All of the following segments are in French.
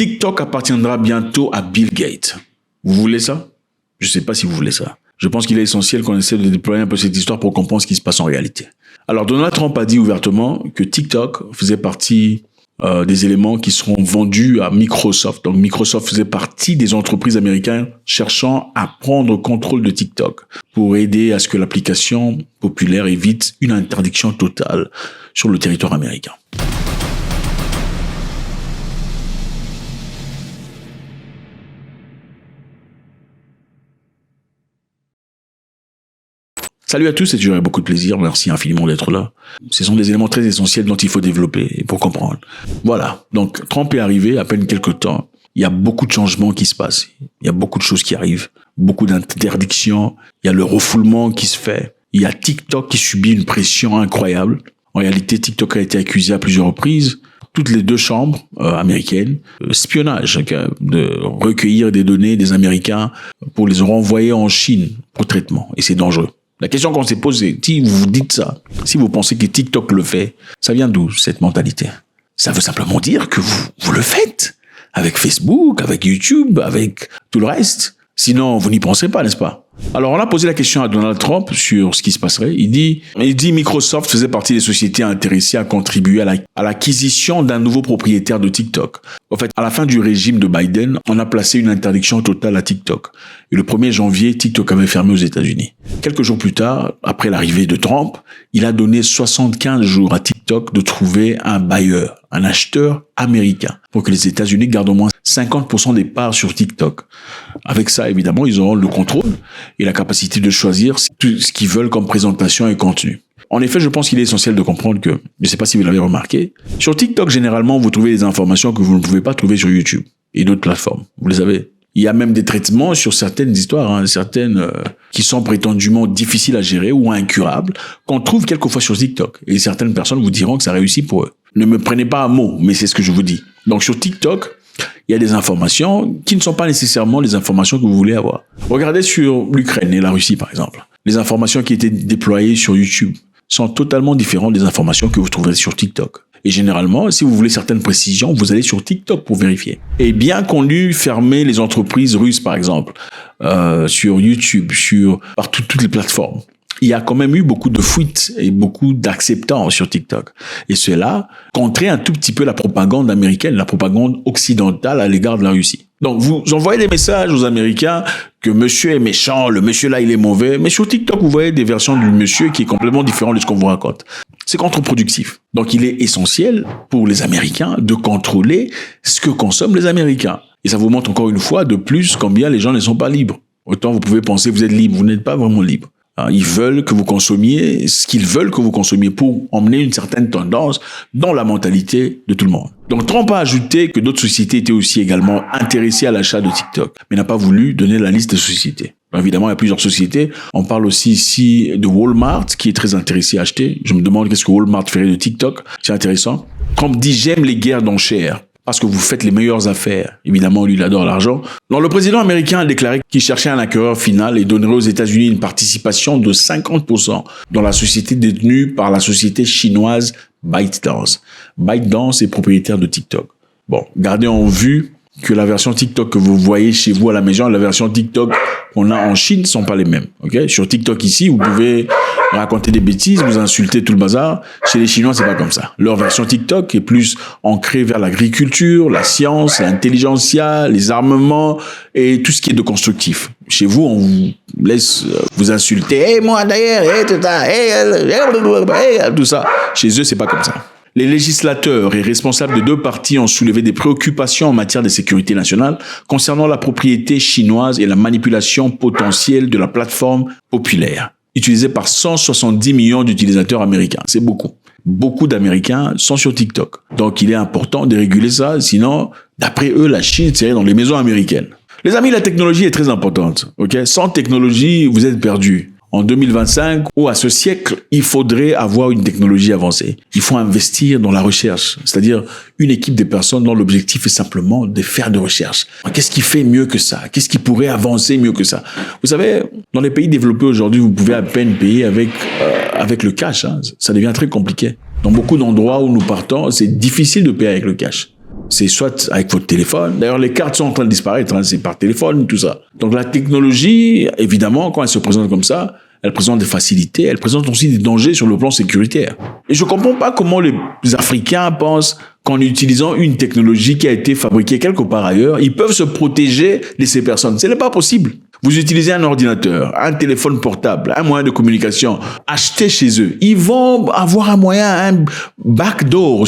TikTok appartiendra bientôt à Bill Gates. Vous voulez ça? Je ne sais pas si vous voulez ça. Je pense qu'il est essentiel qu'on essaie de déployer un peu cette histoire pour comprendre ce qui se passe en réalité. Alors, Donald Trump a dit ouvertement que TikTok faisait partie des éléments qui seront vendus à Microsoft. Donc, Microsoft faisait partie des entreprises américaines cherchant à prendre contrôle de TikTok pour aider à ce que l'application populaire évite une interdiction totale sur le territoire américain. Salut à tous, c'est toujours beaucoup de plaisir. Merci infiniment d'être là. Ce sont des éléments très essentiels dont il faut développer pour comprendre. Voilà. Donc, Trump est arrivé à peine quelques temps. Il y a beaucoup de changements qui se passent. Il y a beaucoup de choses qui arrivent. Beaucoup d'interdictions. Il y a le refoulement qui se fait. Il y a TikTok qui subit une pression incroyable. En réalité, TikTok a été accusé à plusieurs reprises. Toutes les deux chambres américaines, espionnage, de recueillir des données des Américains pour les renvoyer en Chine pour traitement. Et c'est dangereux. La question qu'on s'est posée, si vous vous dites ça, si vous pensez que TikTok le fait, ça vient d'où cette mentalité? Ça veut simplement dire que vous le faites avec Facebook, avec YouTube, avec tout le reste. Sinon, vous n'y pensez pas, n'est-ce pas? Alors, on a posé la question à Donald Trump sur ce qui se passerait. Il dit Microsoft faisait partie des sociétés intéressées à contribuer à l'acquisition d'un nouveau propriétaire de TikTok. En fait, à la fin du régime de Biden, on a placé une interdiction totale à TikTok. Et le 1er janvier, TikTok avait fermé aux États-Unis. Quelques jours plus tard, après l'arrivée de Trump, il a donné 75 jours à TikTok de trouver un bailleur, un acheteur américain, pour que les États-Unis gardent au moins 50% des parts sur TikTok. Avec ça, évidemment, ils auront le contrôle et la capacité de choisir tout ce qu'ils veulent comme présentation et contenu. En effet, je pense qu'il est essentiel de comprendre que, je ne sais pas si vous l'avez remarqué, sur TikTok, généralement, vous trouvez des informations que vous ne pouvez pas trouver sur YouTube et d'autres plateformes. Vous les avez. Il y a même des traitements sur certaines histoires, certaines qui sont prétendument difficiles à gérer ou incurables, qu'on trouve quelquefois sur TikTok. Et certaines personnes vous diront que ça réussit pour eux. Ne me prenez pas à mot, mais c'est ce que je vous dis. Donc sur TikTok, il y a des informations qui ne sont pas nécessairement les informations que vous voulez avoir. Regardez sur l'Ukraine et la Russie, par exemple. Les informations qui étaient déployées sur YouTube sont totalement différentes des informations que vous trouverez sur TikTok. Et généralement, si vous voulez certaines précisions, vous allez sur TikTok pour vérifier. Et bien qu'on eût fermé les entreprises russes, par exemple, sur YouTube, par toutes les plateformes, il y a quand même eu beaucoup de fuites et beaucoup d'acceptance sur TikTok. Et cela contrait un tout petit peu la propagande américaine, la propagande occidentale à l'égard de la Russie. Donc, vous envoyez des messages aux Américains que monsieur est méchant, le monsieur là, il est mauvais. Mais sur TikTok, vous voyez des versions du monsieur qui est complètement différent de ce qu'on vous raconte. C'est contre-productif. Donc, il est essentiel pour les Américains de contrôler ce que consomment les Américains. Et ça vous montre encore une fois de plus combien les gens ne sont pas libres. Autant vous pouvez penser que vous êtes libre, vous n'êtes pas vraiment libre. Ils veulent que vous consommiez ce qu'ils veulent que vous consommiez pour emmener une certaine tendance dans la mentalité de tout le monde. Donc Trump a ajouté que d'autres sociétés étaient aussi également intéressées à l'achat de TikTok, mais n'a pas voulu donner la liste des sociétés. Alors, évidemment, il y a plusieurs sociétés. On parle aussi ici de Walmart qui est très intéressé à acheter. Je me demande qu'est-ce que Walmart ferait de TikTok. C'est intéressant. Trump dit j'aime les guerres d'enchères parce que vous faites les meilleures affaires. Évidemment, lui, il adore l'argent. Alors, le président américain a déclaré qu'il cherchait un acquéreur final et donnerait aux États-Unis une participation de 50% dans la société détenue par la société chinoise ByteDance. ByteDance est propriétaire de TikTok. Bon, gardez en vue que la version TikTok que vous voyez chez vous à la maison et la version TikTok qu'on a en Chine ne sont pas les mêmes. Okay? Sur TikTok ici, vous pouvez raconter des bêtises, vous insulter tout le bazar. Chez les Chinois, c'est pas comme ça. Leur version TikTok est plus ancrée vers l'agriculture, la science, l'intelligentsia, les armements et tout ce qui est de constructif. Chez vous, on vous laisse vous insulter. Hey, moi d'ailleurs, hey, tout ça, hey, tout ça. Chez eux, c'est pas comme ça. Les législateurs et responsables de deux partis ont soulevé des préoccupations en matière de sécurité nationale concernant la propriété chinoise et la manipulation potentielle de la plateforme populaire, utilisée par 170 millions d'utilisateurs américains. C'est beaucoup. Beaucoup d'Américains sont sur TikTok. Donc, il est important de réguler ça. Sinon, d'après eux, la Chine serait dans les maisons américaines. Les amis, la technologie est très importante. Okay? Sans technologie, vous êtes perdus. En 2025 ou à ce siècle, il faudrait avoir une technologie avancée. Il faut investir dans la recherche, c'est-à-dire une équipe de personnes dont l'objectif est simplement de faire de recherche. Qu'est-ce qui fait mieux que ça? Qu'est-ce qui pourrait avancer mieux que ça? Vous savez, dans les pays développés aujourd'hui, vous pouvez à peine payer avec le cash. Ça devient très compliqué. Dans beaucoup d'endroits où nous partons, c'est difficile de payer avec le cash. c'est soit avec votre téléphone. D'ailleurs, les cartes sont en train de disparaître, hein, c'est par téléphone, tout ça. Donc la technologie, évidemment, quand elle se présente comme ça, elle présente des facilités, elle présente aussi des dangers sur le plan sécuritaire. Et je comprends pas comment les Africains pensent qu'en utilisant une technologie qui a été fabriquée quelque part ailleurs, ils peuvent se protéger de ces personnes. Ce n'est pas possible. Vous utilisez un ordinateur, un téléphone portable, un moyen de communication acheté chez eux. Ils vont avoir un moyen, un backdoor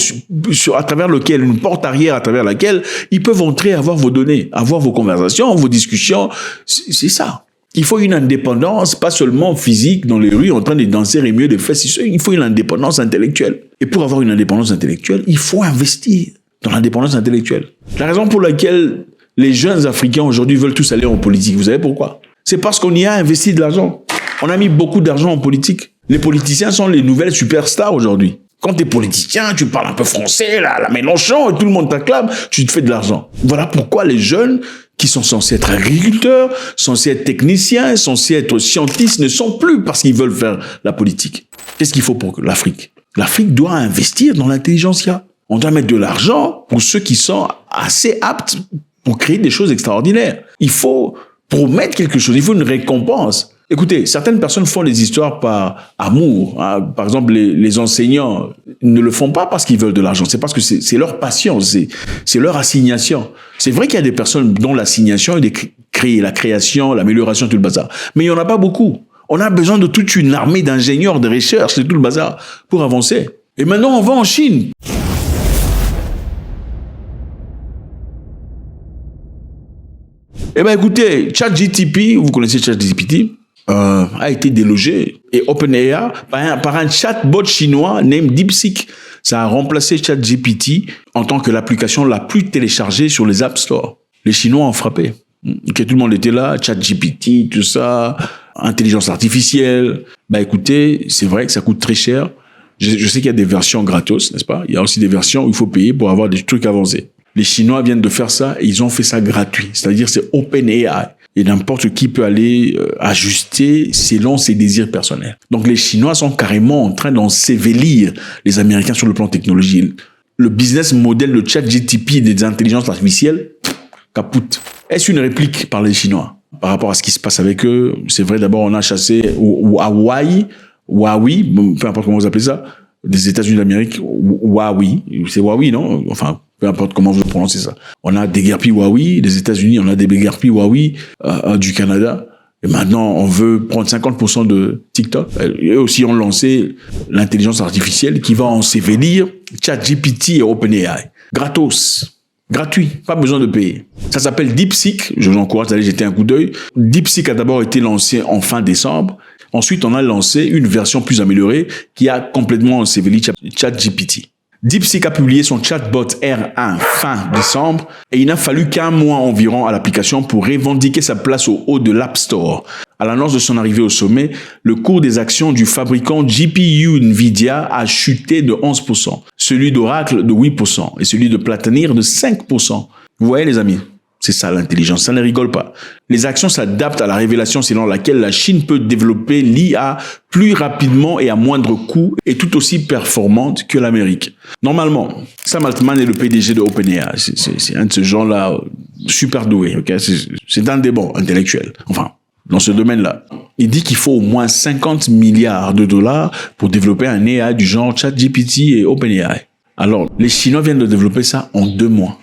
à travers lequel, une porte arrière à travers laquelle ils peuvent entrer, avoir vos données, avoir vos conversations, vos discussions. C'est ça. Il faut une indépendance, pas seulement physique, dans les rues, en train de danser et mieux de fesses. Il faut une indépendance intellectuelle. Et pour avoir une indépendance intellectuelle, il faut investir dans l'indépendance intellectuelle. La raison pour laquelle les jeunes Africains aujourd'hui veulent tous aller en politique, vous savez pourquoi? C'est parce qu'on y a investi de l'argent. On a mis beaucoup d'argent en politique. Les politiciens sont les nouvelles superstars aujourd'hui. Quand tu es politicien, tu parles un peu français, là, la Mélenchon, et tout le monde t'acclame, tu te fais de l'argent. Voilà pourquoi les jeunes qui sont censés être agriculteurs, censés être techniciens, censés être scientistes, ne sont plus parce qu'ils veulent faire la politique. Qu'est-ce qu'il faut pour l'Afrique? L'Afrique doit investir dans l'intelligentsia. On doit mettre de l'argent pour ceux qui sont assez aptes pour créer des choses extraordinaires. Il faut promettre quelque chose, il faut une récompense. Écoutez, certaines personnes font des histoires par amour. Hein. Par exemple, les enseignants ne le font pas parce qu'ils veulent de l'argent. C'est parce que c'est leur passion, c'est leur assignation. C'est vrai qu'il y a des personnes dont l'assignation est de créer la création, l'amélioration, tout le bazar. Mais il n'y en a pas beaucoup. On a besoin de toute une armée d'ingénieurs, de recherche, et tout le bazar pour avancer. Et maintenant, on va en Chine. Eh bien, écoutez, ChatGPT, vous connaissez ChatGPT, a été délogé et OpenAI par un chatbot chinois nommé DeepSeek. Ça a remplacé ChatGPT en tant que l'application la plus téléchargée sur les App Store. Les Chinois ont frappé. Que tout le monde était là, ChatGPT, tout ça, intelligence artificielle. Bah écoutez, c'est vrai que ça coûte très cher. Je sais qu'il y a des versions gratos, n'est-ce pas? Il y a aussi des versions où il faut payer pour avoir des trucs avancés. Les Chinois viennent de faire ça et ils ont fait ça gratuit. C'est-à-dire c'est OpenAI. Et n'importe qui peut aller ajuster selon ses désirs personnels. Donc les Chinois sont carrément en train d'ensevelir les Américains sur le plan technologique. Le business model de ChatGPT et des intelligences artificielles, capoute. Est-ce une réplique par les Chinois par rapport à ce qui se passe avec eux? C'est vrai, d'abord on a chassé Huawei, peu importe comment vous appelez ça, des États-Unis d'Amérique, Huawei, c'est Huawei, non? Enfin, peu importe comment vous prononcez ça. On a déguerpi Huawei des États-Unis, on a déguerpi Huawei du Canada. Et maintenant, on veut prendre 50% de TikTok. Eux aussi ont lancé l'intelligence artificielle qui va ensevelir ChatGPT et OpenAI. Gratos. Gratuit. Pas besoin de payer. Ça s'appelle DeepSeek. Je vous encourage d'aller jeter un coup d'œil. DeepSeek a d'abord été lancé en fin décembre. Ensuite, on a lancé une version plus améliorée qui a complètement enseveli ChatGPT. DeepSeek a publié son chatbot R1 fin décembre et il n'a fallu qu'un mois environ à l'application pour revendiquer sa place au haut de l'App Store. À l'annonce de son arrivée au sommet, le cours des actions du fabricant GPU Nvidia a chuté de 11%, celui d'Oracle de 8% et celui de Platanir de 5%. Vous voyez les amis? C'est ça l'intelligence, ça ne rigole pas. Les actions s'adaptent à la révélation selon laquelle la Chine peut développer l'IA plus rapidement et à moindre coût et tout aussi performante que l'Amérique. Normalement, Sam Altman est le PDG de OpenAI. C'est un de ces gens-là super doué. Okay? C'est un des bons intellectuels. Enfin, dans ce domaine-là. Il dit qu'il faut au moins 50 milliards de dollars pour développer un AI du genre ChatGPT et OpenAI. Alors, les Chinois viennent de développer ça en 2 mois.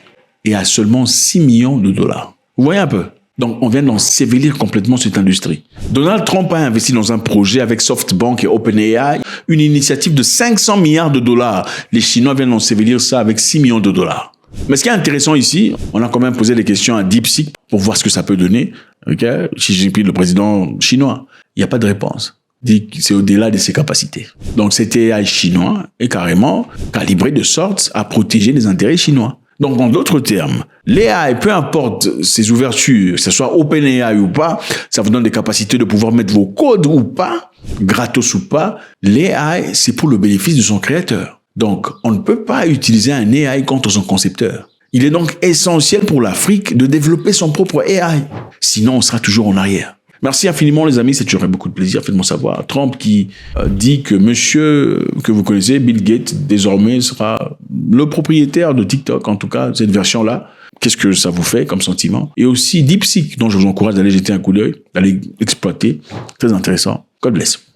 Et à seulement 6 millions de dollars. Vous voyez un peu? Donc, on vient d'ensevelir complètement cette industrie. Donald Trump a investi dans un projet avec SoftBank et OpenAI, une initiative de 500 milliards de dollars. Les Chinois viennent d'ensevelir ça avec 6 millions de dollars. Mais ce qui est intéressant ici, on a quand même posé des questions à DeepSeek pour voir ce que ça peut donner. Okay? Xi Jinping, le président chinois, il n'y a pas de réponse. Il dit que c'est au-delà de ses capacités. Donc, cet AI chinois est carrément calibré de sorte à protéger les intérêts chinois. Donc, en d'autres termes, l'AI, peu importe ses ouvertures, que ce soit OpenAI ou pas, ça vous donne des capacités de pouvoir mettre vos codes ou pas, gratos ou pas. L'AI, c'est pour le bénéfice de son créateur. Donc, on ne peut pas utiliser un AI contre son concepteur. Il est donc essentiel pour l'Afrique de développer son propre AI. Sinon, on sera toujours en arrière. Merci infiniment, les amis. C'est toujours beaucoup de plaisir. Faites-moi savoir. Trump qui dit que monsieur que vous connaissez, Bill Gates, désormais sera le propriétaire de TikTok, en tout cas, cette version-là. Qu'est-ce que ça vous fait comme sentiment? Et aussi DeepSeek, dont je vous encourage d'aller jeter un coup d'œil, d'aller exploiter. Très intéressant. God bless.